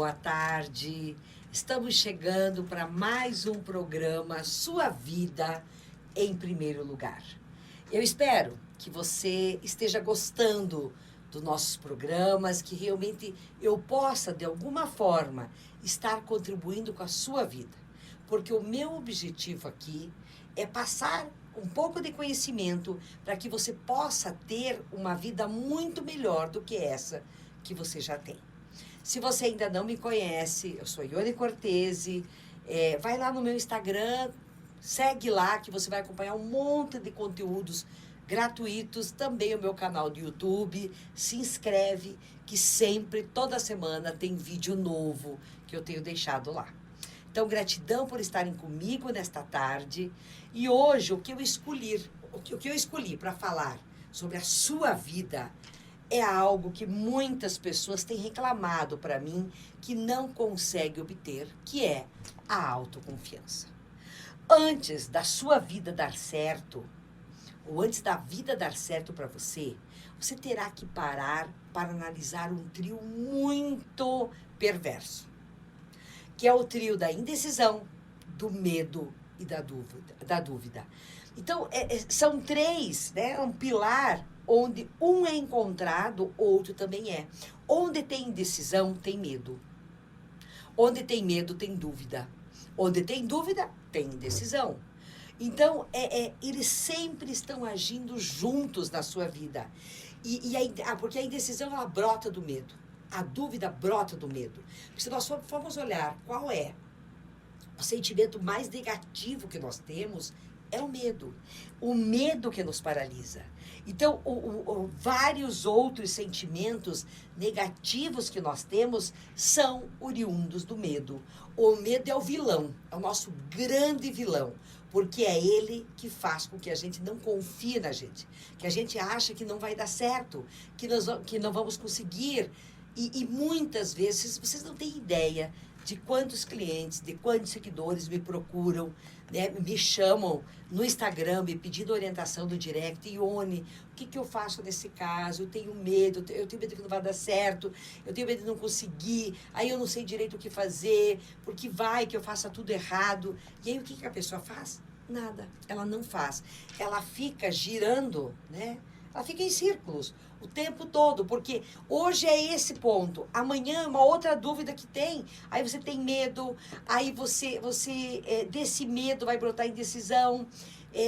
boa tarde. Estamos chegando para mais um programa Sua Vida em Primeiro Lugar. Eu espero que você esteja gostando dos nossos programas, que realmente eu possa, de alguma forma, estar contribuindo com a sua vida. Porque o meu objetivo aqui é passar um pouco de conhecimento para que você possa ter uma vida muito melhor do que essa que você já tem. Se você ainda não me conhece, eu sou Ione Cortese, vai lá no meu Instagram, segue lá que você vai acompanhar um monte de conteúdos gratuitos, também o meu canal do YouTube, se inscreve que sempre, toda semana, tem vídeo novo que eu tenho deixado lá. Então, gratidão por estarem comigo nesta tarde. E hoje, o que eu escolhi para falar sobre a sua vida é algo que muitas pessoas têm reclamado para mim que não consegue obter, que é a autoconfiança. Antes da sua vida dar certo, ou antes da vida dar certo para você, você terá que parar para analisar um trio muito perverso, que é o trio da indecisão, do medo e da dúvida. Então, são três, né? Um pilar onde um é encontrado, outro também é. Onde tem indecisão, tem medo. Onde tem medo, tem dúvida. Onde tem dúvida, tem indecisão. Então, eles sempre estão agindo juntos na sua vida. Porque a indecisão, ela brota do medo. A dúvida brota do medo. Se nós formos olhar qual é o sentimento mais negativo que nós temos, é o medo. O medo que nos paralisa. Então, vários outros sentimentos negativos que nós temos são oriundos do medo. O medo é o vilão, é o nosso grande vilão. Porque é ele que faz com que a gente não confie na gente. Que a gente acha que não vai dar certo, que não vamos conseguir. E muitas vezes, vocês não têm ideia de quantos clientes, de quantos seguidores me procuram, né, me chamam no Instagram, me pedindo orientação do direct. Ione, o que eu faço nesse caso? Eu tenho medo que não vai dar certo, eu tenho medo de não conseguir, aí eu não sei direito o que fazer, porque vai que eu faça tudo errado. E aí o que a pessoa faz? Nada, ela não faz. Ela fica girando, né? Ela fica em círculos o tempo todo, porque hoje é esse ponto, amanhã é uma outra dúvida que tem, aí você tem medo, aí você desse medo vai brotar indecisão,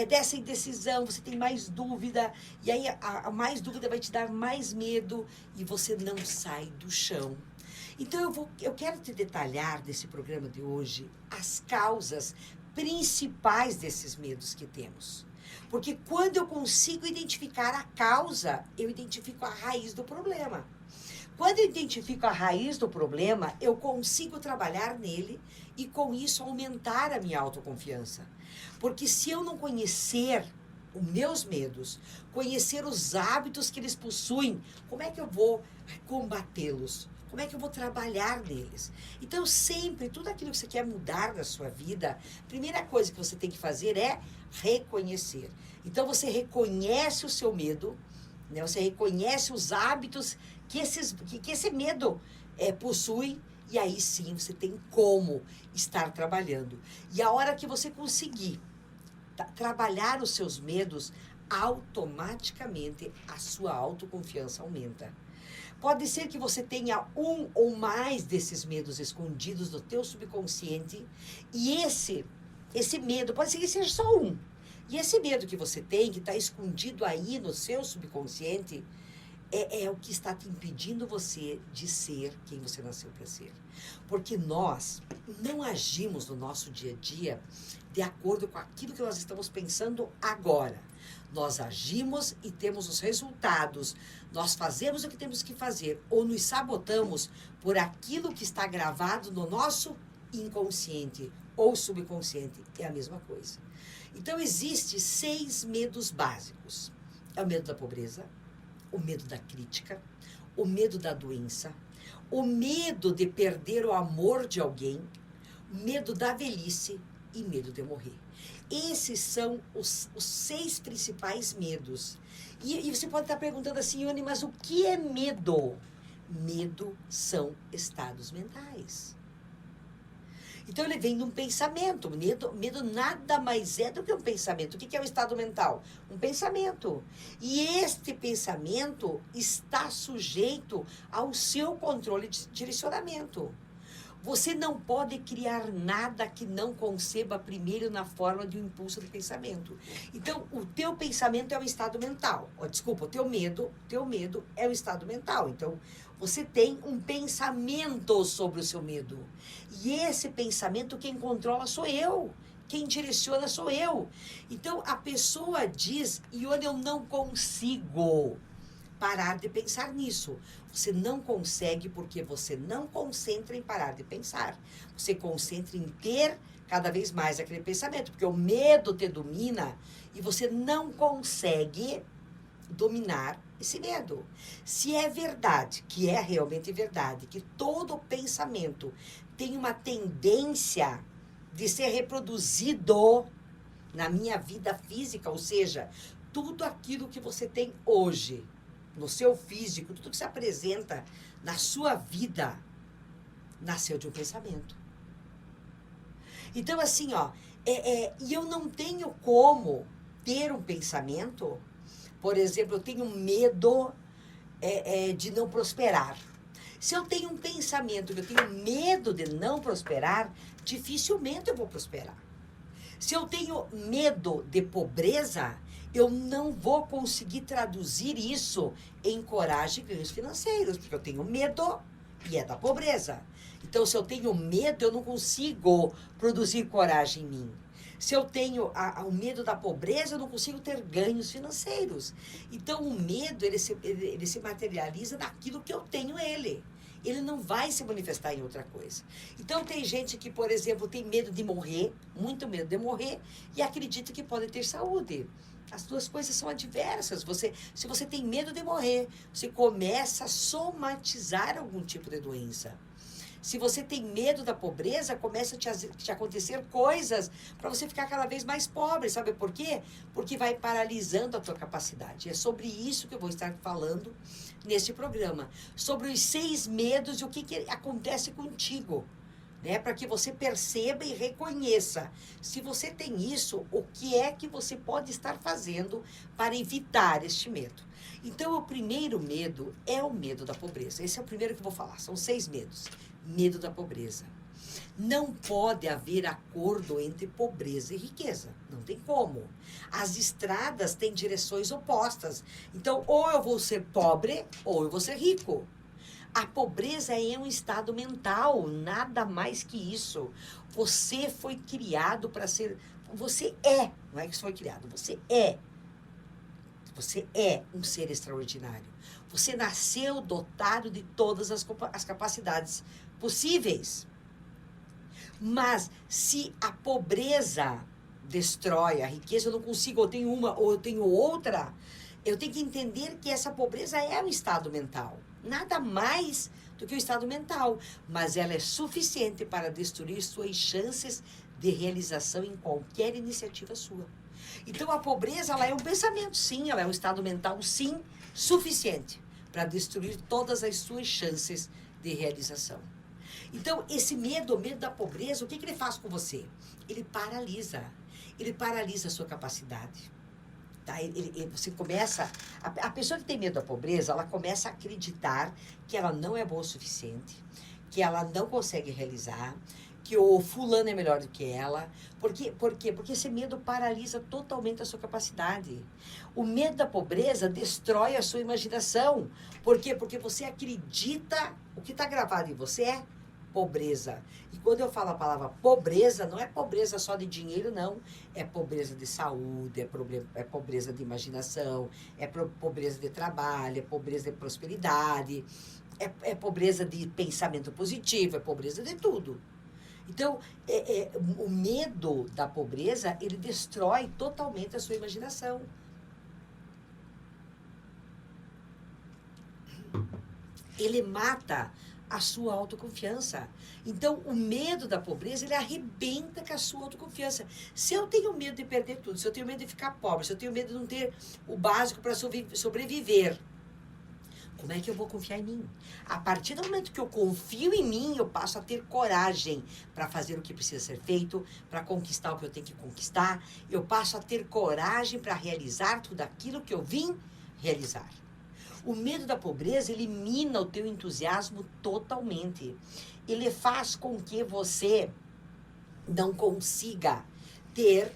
dessa indecisão você tem mais dúvida, e aí a mais dúvida vai te dar mais medo, e você não sai do chão. Então eu quero te detalhar nesse programa de hoje as causas principais desses medos que temos. Porque quando eu consigo identificar a causa, eu identifico a raiz do problema. Quando eu identifico a raiz do problema, eu consigo trabalhar nele e, com isso, aumentar a minha autoconfiança. Porque se eu não conhecer os meus medos, conhecer os hábitos que eles possuem, como é que eu vou combatê-los? Como é que eu vou trabalhar neles? Então, sempre, tudo aquilo que você quer mudar na sua vida, a primeira coisa que você tem que fazer é reconhecer. Então, você reconhece o seu medo, né? Você reconhece os hábitos que esse medo possui, e aí sim você tem como estar trabalhando. E a hora que você conseguir trabalhar os seus medos, automaticamente a sua autoconfiança aumenta. Pode ser que você tenha um ou mais desses medos escondidos no teu subconsciente, e esse medo, pode ser que seja só um. E esse medo que você tem, que está escondido aí no seu subconsciente, é o que está te impedindo você de ser quem você nasceu para ser. Porque nós não agimos no nosso dia a dia de acordo com aquilo que nós estamos pensando agora. Nós agimos e temos os resultados. Nós fazemos o que temos que fazer ou nos sabotamos por aquilo que está gravado no nosso inconsciente ou subconsciente. É a mesma coisa. Então, existem 6 medos básicos. É o medo da pobreza, o medo da crítica, o medo da doença, o medo de perder o amor de alguém, medo da velhice e medo de morrer. Esses são os 6 principais medos. E você pode estar perguntando assim, Ione, mas o que é medo? Medo são estados mentais. Então ele vem de um pensamento. Medo nada mais é do que um pensamento. O que é o estado mental? Um pensamento. E este pensamento está sujeito ao seu controle de direcionamento. Você não pode criar nada que não conceba primeiro na forma de um impulso de pensamento. Então, o teu pensamento é um estado mental. Desculpa, o teu medo é um estado mental. Então, você tem um pensamento sobre o seu medo. E esse pensamento, quem controla sou eu. Quem direciona sou eu. Então, a pessoa diz, e olha, eu não consigo parar de pensar nisso. Você não consegue porque você não concentra em parar de pensar. Você concentra em ter cada vez mais aquele pensamento, porque o medo te domina e você não consegue dominar esse medo. Se é verdade, que é realmente verdade, que todo pensamento tem uma tendência de ser reproduzido na minha vida física, ou seja, tudo aquilo que você tem hoje, no seu físico, tudo que se apresenta na sua vida, nasceu de um pensamento. Então, assim, e eu não tenho como ter um pensamento, por exemplo, eu tenho medo de não prosperar. Se eu tenho um pensamento que eu tenho medo de não prosperar, dificilmente eu vou prosperar. Se eu tenho medo de pobreza, eu não vou conseguir traduzir isso em coragem e ganhos financeiros, porque eu tenho medo e é da pobreza. Então, se eu tenho medo, eu não consigo produzir coragem em mim. Se eu tenho o medo da pobreza, eu não consigo ter ganhos financeiros. Então, o medo, ele se materializa naquilo que eu tenho ele. Ele não vai se manifestar em outra coisa. Então, tem gente que, por exemplo, tem medo de morrer, muito medo de morrer, e acredita que pode ter saúde. As duas coisas são adversas. Se você tem medo de morrer, você começa a somatizar algum tipo de doença. Se você tem medo da pobreza, começa a te acontecer coisas para você ficar cada vez mais pobre. Sabe por quê? Porque vai paralisando a tua capacidade. É sobre isso que eu vou estar falando neste programa. Sobre os 6 medos e o que acontece contigo. Né? Para que você perceba e reconheça. Se você tem isso, o que é que você pode estar fazendo para evitar este medo? Então, o primeiro medo é o medo da pobreza. Esse é o primeiro que eu vou falar. São 6 medos. Medo da pobreza. Não pode haver acordo entre pobreza e riqueza. Não tem como. As estradas têm direções opostas. Então, ou eu vou ser pobre, ou eu vou ser rico. A pobreza é um estado mental, nada mais que isso. Você foi criado para ser... Você é, não é que você foi criado, você é. Você é um ser extraordinário. Você nasceu dotado de todas as capacidades possíveis. Mas se a pobreza destrói a riqueza, eu não consigo, eu tenho uma ou eu tenho outra, eu tenho que entender que essa pobreza é um estado mental. Nada mais do que um estado mental. Mas ela é suficiente para destruir suas chances de realização em qualquer iniciativa sua. Então, a pobreza, ela é um pensamento, sim, ela é um estado mental, sim, suficiente para destruir todas as suas chances de realização. Então, esse medo, o medo da pobreza, o que ele faz com você? Ele paralisa a sua capacidade. Tá? Você começa, a pessoa que tem medo da pobreza, ela começa a acreditar que ela não é boa o suficiente, que ela não consegue realizar, que o fulano é melhor do que ela. Por quê? Porque esse medo paralisa totalmente a sua capacidade. O medo da pobreza destrói a sua imaginação. Por quê? Porque você acredita, o que está gravado em você é pobreza. E quando eu falo a palavra pobreza, não é pobreza só de dinheiro, não. É pobreza de saúde, é pobreza de imaginação, é pobreza de trabalho, é pobreza de prosperidade, é pobreza de pensamento positivo, é pobreza de tudo. Então, o medo da pobreza, ele destrói totalmente a sua imaginação. Ele mata a sua autoconfiança. Então, o medo da pobreza, ele arrebenta com a sua autoconfiança. Se eu tenho medo de perder tudo, se eu tenho medo de ficar pobre, se eu tenho medo de não ter o básico para sobreviver, Como é que eu vou confiar em mim? A partir do momento que eu confio em mim, eu passo a ter coragem para fazer o que precisa ser feito, para conquistar o que eu tenho que conquistar. Eu passo a ter coragem para realizar tudo aquilo que eu vim realizar. O medo da pobreza elimina o teu entusiasmo totalmente. Ele faz com que você não consiga ter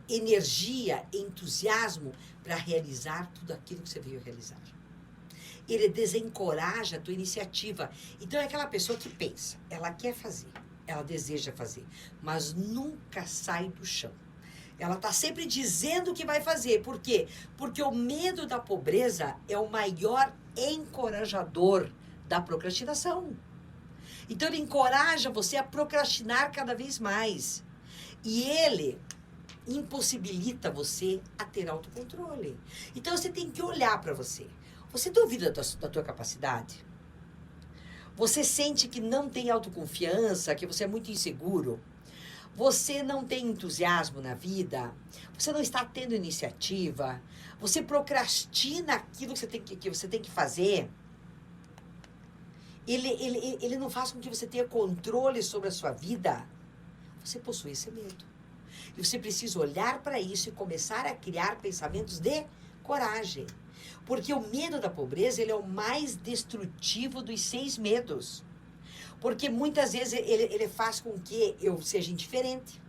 energia, entusiasmo para realizar tudo aquilo que você veio realizar. Ele desencoraja a tua iniciativa. Então é aquela pessoa que pensa, ela quer fazer, ela deseja fazer, mas nunca sai do chão. Ela está sempre dizendo que vai fazer. Por quê? Porque o medo da pobreza é o maior encorajador da procrastinação. Então ele encoraja você a procrastinar cada vez mais. E ele impossibilita você a ter autocontrole. Então você tem que olhar para você. Você duvida da tua capacidade? Você sente que não tem autoconfiança, que você é muito inseguro? Você não tem entusiasmo na vida? Você não está tendo iniciativa? Você procrastina aquilo que você tem que fazer? Ele não faz com que você tenha controle sobre a sua vida? Você possui esse medo. E você precisa olhar para isso e começar a criar pensamentos de coragem. Porque o medo da pobreza, ele é o mais destrutivo dos 6 medos. Porque muitas vezes ele faz com que eu seja indiferente.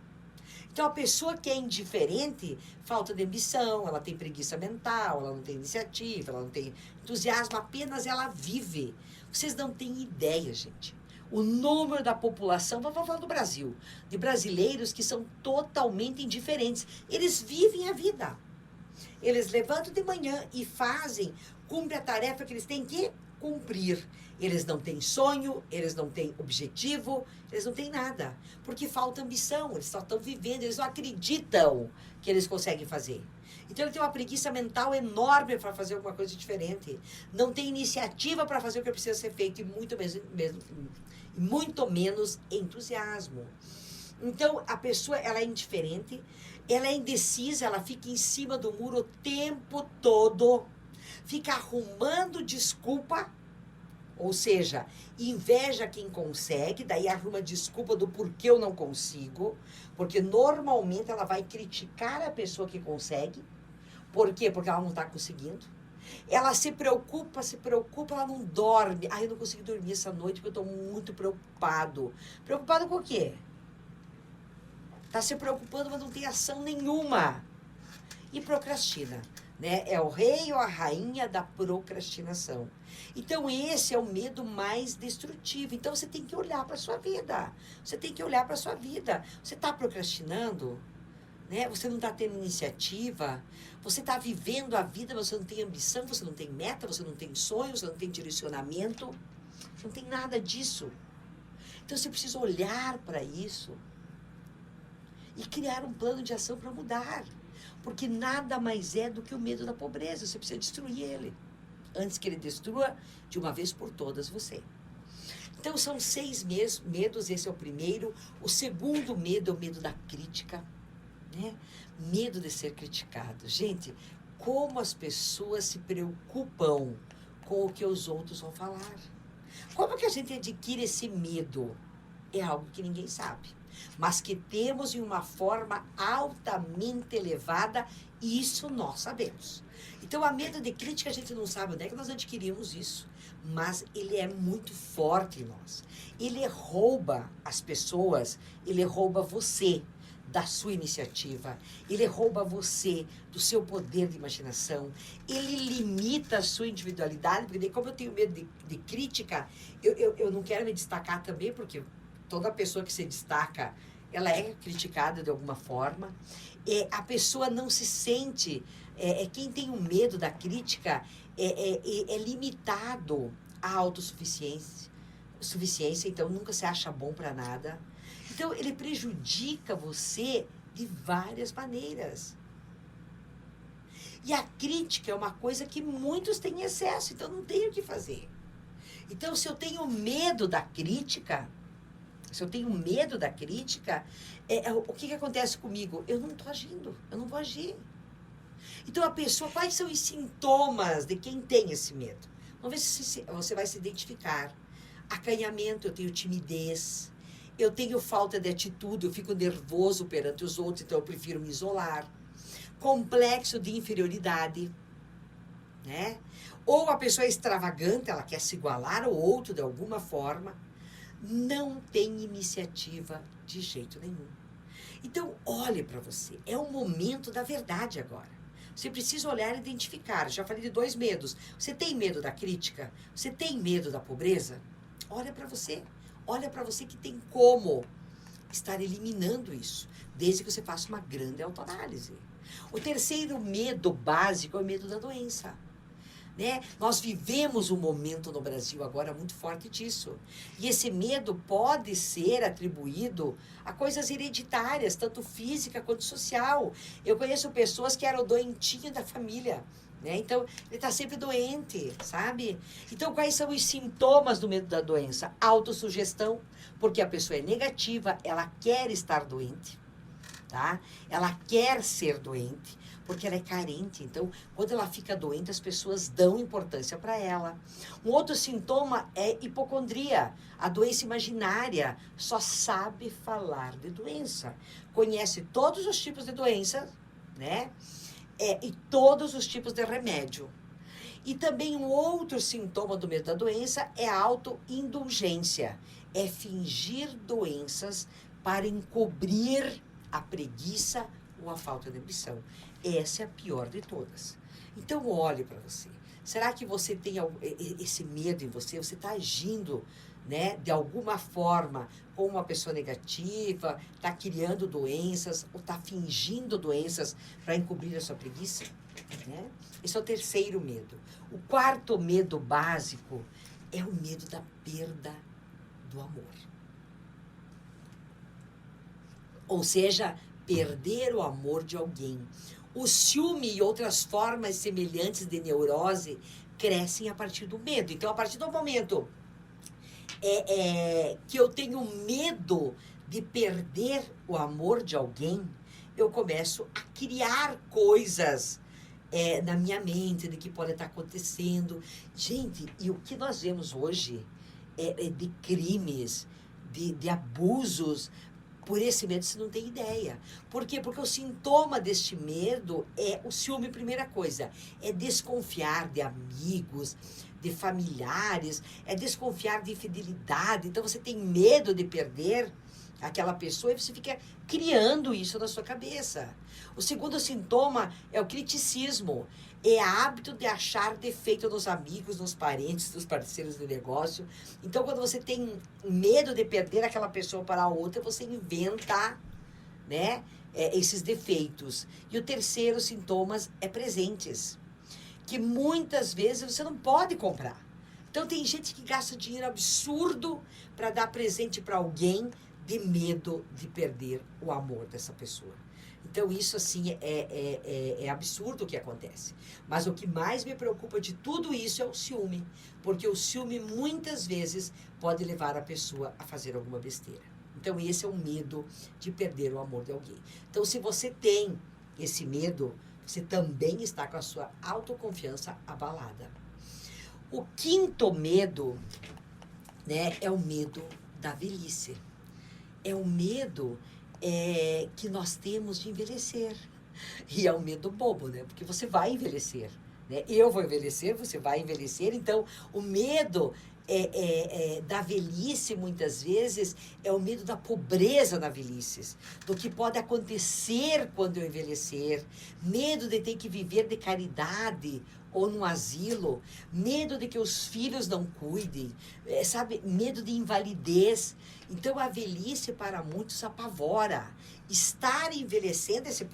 Então, a pessoa que é indiferente, falta de ambição, ela tem preguiça mental, ela não tem iniciativa, ela não tem entusiasmo, apenas ela vive. Vocês não têm ideia, gente. O número da população, vamos falar do Brasil, de brasileiros que são totalmente indiferentes. Eles vivem a vida. Eles levantam de manhã e cumprem a tarefa que eles têm que cumprir. Eles não têm sonho, eles não têm objetivo, eles não têm nada. Porque falta ambição, eles só estão vivendo, eles não acreditam que eles conseguem fazer. Então ele tem uma preguiça mental enorme para fazer alguma coisa diferente. Não tem iniciativa para fazer o que precisa ser feito e muito menos entusiasmo. Então a pessoa, ela é indiferente, ela é indecisa, ela fica em cima do muro o tempo todo, fica arrumando desculpa, ou seja, inveja quem consegue, daí arruma desculpa do porquê eu não consigo, porque normalmente ela vai criticar a pessoa que consegue. Por quê? Porque ela não está conseguindo. Ela se preocupa, ela não dorme. Eu não consegui dormir essa noite porque eu estou muito preocupado. Preocupado com o quê? Está se preocupando, mas não tem ação nenhuma. E procrastina, né? É o rei ou a rainha da procrastinação. Então, esse é o medo mais destrutivo. Então, você tem que olhar para a sua vida. Você tem que olhar para a sua vida. Você está procrastinando? Né? Você não está tendo iniciativa? Você está vivendo a vida, mas você não tem ambição, você não tem meta, você não tem sonho, você não tem direcionamento. Você não tem nada disso. Então, você precisa olhar para isso e criar um plano de ação para mudar. Porque nada mais é do que o medo da pobreza. Você precisa destruir ele, antes que ele destrua de uma vez por todas você. Então, são 6 medos, esse é o primeiro. O segundo medo é o medo da crítica, né? Medo de ser criticado. Gente, como as pessoas se preocupam com o que os outros vão falar. Como que a gente adquire esse medo? É algo que ninguém sabe, mas que temos em uma forma altamente elevada, e isso nós sabemos. Então, a medo de crítica, a gente não sabe onde é que nós adquirimos isso, mas ele é muito forte em nós. Ele rouba as pessoas, ele rouba você da sua iniciativa, ele rouba você do seu poder de imaginação, ele limita a sua individualidade, porque daí, como eu tenho medo de crítica, eu não quero me destacar também, porque toda pessoa que se destaca, ela é criticada de alguma forma. A pessoa não se sente... quem tem o medo da crítica é limitado à autossuficiência. Então, nunca se acha bom para nada. Então, ele prejudica você de várias maneiras. E a crítica é uma coisa que muitos têm excesso, então não tem o que fazer. Então, se eu tenho medo da crítica... o que acontece comigo? Eu não estou agindo, eu não vou agir. Então, a pessoa, quais são os sintomas de quem tem esse medo? Vamos ver se você vai se identificar. Acanhamento, eu tenho timidez, eu tenho falta de atitude, eu fico nervoso perante os outros, então eu prefiro me isolar. Complexo de inferioridade, né? Ou a pessoa é extravagante, ela quer se igualar ao outro de alguma forma. Não tem iniciativa de jeito nenhum. Então, olhe para você. É o momento da verdade agora. Você precisa olhar e identificar. Já falei de 2 medos. Você tem medo da crítica? Você tem medo da pobreza? Olha para você. Olha para você que tem como estar eliminando isso, desde que você faça uma grande autoanálise. O terceiro medo básico é o medo da doença. Né? Nós vivemos um momento no Brasil agora muito forte disso. E esse medo pode ser atribuído a coisas hereditárias, tanto física quanto social. Eu conheço pessoas que eram doentinhas da família, né? Então, ele está sempre doente, sabe? Então, quais são os sintomas do medo da doença? Autossugestão, porque a pessoa é negativa, ela quer estar doente, tá? Ela quer ser doente, porque ela é carente. Então, quando ela fica doente, as pessoas dão importância para ela. Um outro sintoma é hipocondria, a doença imaginária. Só sabe falar de doença. Conhece todos os tipos de doença, né? E todos os tipos de remédio. E também um outro sintoma do medo da doença é a autoindulgência. É fingir doenças para encobrir a preguiça ou a falta de ambição. Essa é a pior de todas. Então, olhe para você. Será que você tem esse medo em você? Você está agindo, né, de alguma forma como uma pessoa negativa, está criando doenças ou está fingindo doenças para encobrir a sua preguiça? Né? Esse é o terceiro medo. O quarto medo básico é o medo da perda do amor. Ou seja, perder o amor de alguém. O ciúme e outras formas semelhantes de neurose crescem a partir do medo. Então, a partir do momento que eu tenho medo de perder o amor de alguém, eu começo a criar coisas na minha mente de que pode estar acontecendo. Gente, e o que nós vemos hoje é de crimes, de abusos. Por esse medo você não tem ideia. Por quê? Porque o sintoma deste medo é o ciúme, primeira coisa. É desconfiar de amigos, de familiares, é desconfiar de fidelidade. Então você tem medo de perder aquela pessoa e você fica criando isso na sua cabeça. O segundo sintoma é o criticismo. É hábito de achar defeito nos amigos, nos parentes, nos parceiros do negócio. Então, quando você tem medo de perder aquela pessoa para a outra, você inventa, né, esses defeitos. E o terceiro sintoma é presentes, que muitas vezes você não pode comprar. Então, tem gente que gasta dinheiro absurdo para dar presente para alguém de medo de perder o amor dessa pessoa. Então, isso, assim, é absurdo o que acontece. Mas o que mais me preocupa de tudo isso é o ciúme. Porque o ciúme, muitas vezes, pode levar a pessoa a fazer alguma besteira. Então, esse é o medo de perder o amor de alguém. Então, se você tem esse medo, você também está com a sua autoconfiança abalada. O quinto medo, né, é o medo da velhice. É o medo que nós temos de envelhecer. E é um medo bobo, né? Porque você vai envelhecer, né? Eu vou envelhecer, você vai envelhecer. Então, o medo da velhice, muitas vezes, é o medo da pobreza na velhice. Do que pode acontecer quando eu envelhecer. Medo de ter que viver de caridade ou num asilo, medo de que os filhos não cuidem, sabe? Medo de invalidez. Então, a velhice, para muitos, apavora. Estar envelhecendo, esse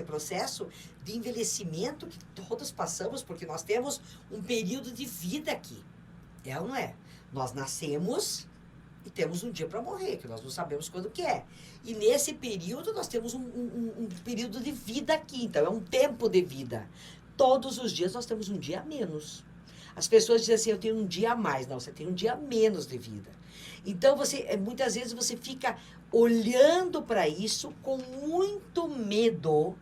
processo de envelhecimento que todos passamos, porque nós temos um período de vida aqui. É ou não é? Nós nascemos e temos um dia para morrer, que nós não sabemos quando que é. E nesse período, nós temos um período de vida aqui. Então, é um tempo de vida. Todos os dias nós temos um dia a menos. As pessoas dizem assim, eu tenho um dia a mais. Não, você tem um dia a menos de vida. Então, muitas vezes você fica olhando para isso com muito medo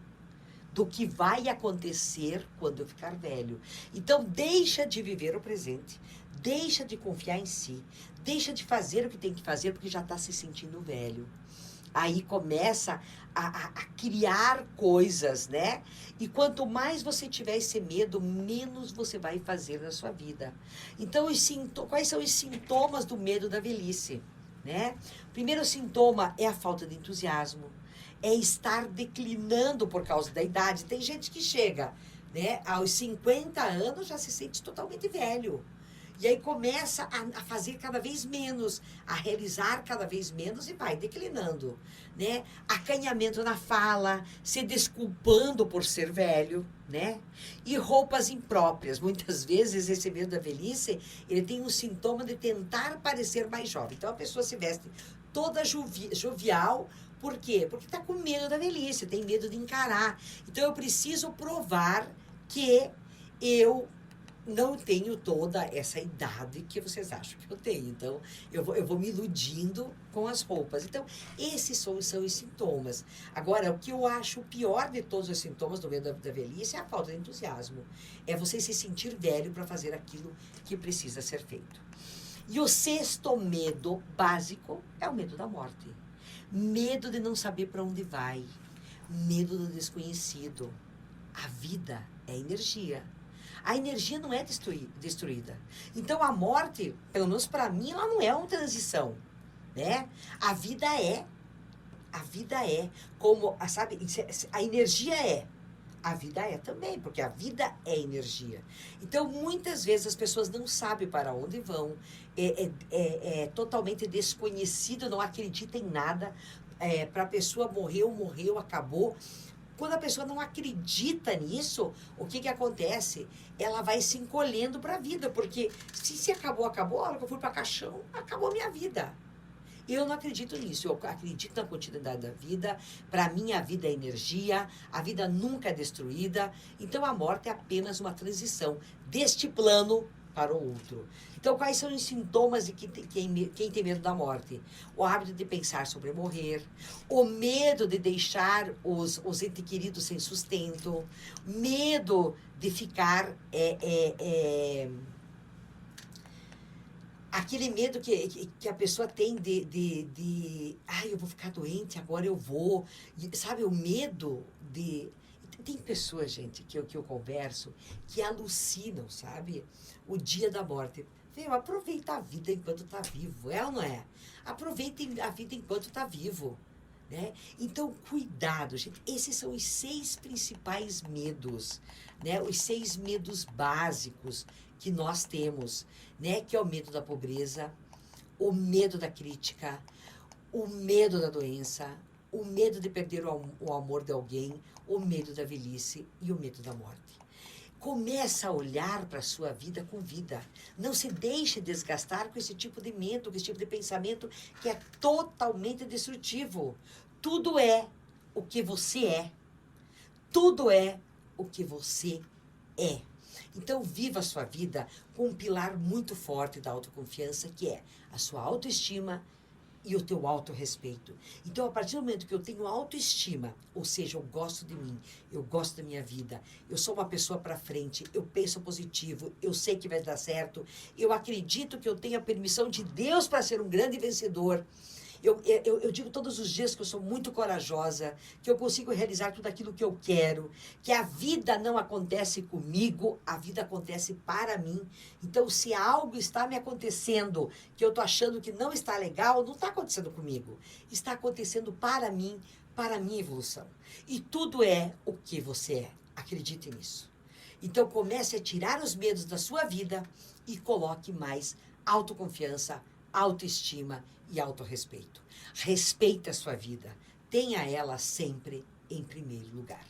do que vai acontecer quando eu ficar velho. Então, deixa de viver o presente, deixa de confiar em si, deixa de fazer o que tem que fazer porque já está se sentindo velho. Aí começa a criar coisas, né? E quanto mais você tiver esse medo, menos você vai fazer na sua vida. Então, quais são os sintomas do medo da velhice, né? O primeiro sintoma é a falta de entusiasmo. É estar declinando por causa da idade. Tem gente que chega, né, aos 50 anos já se sente totalmente velho. E aí começa a fazer cada vez menos, a realizar cada vez menos e vai declinando, né? Acanhamento na fala, se desculpando por ser velho, né? E roupas impróprias. Muitas vezes esse medo da velhice, ele tem um sintoma de tentar parecer mais jovem. Então a pessoa se veste toda jovial. Por quê? Porque está com medo da velhice, tem medo de encarar. Então eu preciso provar que eu não tenho toda essa idade que vocês acham que eu tenho. Então, eu vou me iludindo com as roupas. Então, esses são os sintomas. Agora, o que eu acho o pior de todos os sintomas do medo da velhice é a falta de entusiasmo. É você se sentir velho para fazer aquilo que precisa ser feito. E o sexto medo básico é o medo da morte. Medo de não saber para onde vai. Medo do desconhecido. A vida é energia. A energia não é destruída. Então, a morte, pelo menos para mim, ela não é uma transição, né? A vida é. Como, sabe, a energia é. A vida é também, porque a vida é energia. Então, muitas vezes as pessoas não sabem para onde vão, é totalmente desconhecido, não acredita em nada. Para a pessoa morreu, acabou. Quando a pessoa não acredita nisso, o que acontece? Ela vai se encolhendo para a vida, porque se acabou, a hora que eu fui para caixão, acabou a minha vida. Eu não acredito nisso, eu acredito na continuidade da vida. Para mim, a vida é energia, a vida nunca é destruída. Então, a morte é apenas uma transição deste plano para o outro. Então, quais são os sintomas de quem tem medo da morte? O hábito de pensar sobre morrer, o medo de deixar os entes queridos sem sustento, medo de ficar... aquele medo que a pessoa tem eu vou ficar doente, agora eu vou. Sabe, o medo de... Tem pessoas, gente, que eu converso, que alucinam, sabe? O dia da morte. Aproveita a vida enquanto está vivo, é ou não é? Aproveite a vida enquanto está vivo, né? Então, cuidado, gente. Esses são os 6 principais medos, né? Os 6 medos básicos que nós temos, né? Que é o medo da pobreza, o medo da crítica, o medo da doença, o medo de perder o amor de alguém, o medo da velhice e o medo da morte. Começa a olhar para a sua vida com vida. Não se deixe desgastar com esse tipo de medo, com esse tipo de pensamento que é totalmente destrutivo. Tudo é o que você é. Tudo é o que você é. Então, viva a sua vida com um pilar muito forte da autoconfiança, que é a sua autoestima e o teu autorrespeito. Então, a partir do momento que eu tenho autoestima, ou seja, eu gosto de mim, eu gosto da minha vida, eu sou uma pessoa para frente, eu penso positivo, eu sei que vai dar certo, eu acredito que eu tenho a permissão de Deus para ser um grande vencedor. Eu digo todos os dias que eu sou muito corajosa, que eu consigo realizar tudo aquilo que eu quero, que a vida não acontece comigo, a vida acontece para mim. Então, se algo está me acontecendo, que eu estou achando que não está legal, não está acontecendo comigo. Está acontecendo para mim, para a minha evolução. E tudo é o que você é. Acredite nisso. Então, comece a tirar os medos da sua vida e coloque mais autoconfiança, autoestima e autorrespeito. Respeite a sua vida. Tenha ela sempre em primeiro lugar.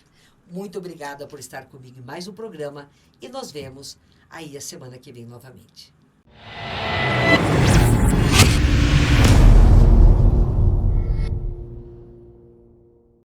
Muito obrigada por estar comigo em mais um programa e nos vemos aí a semana que vem novamente.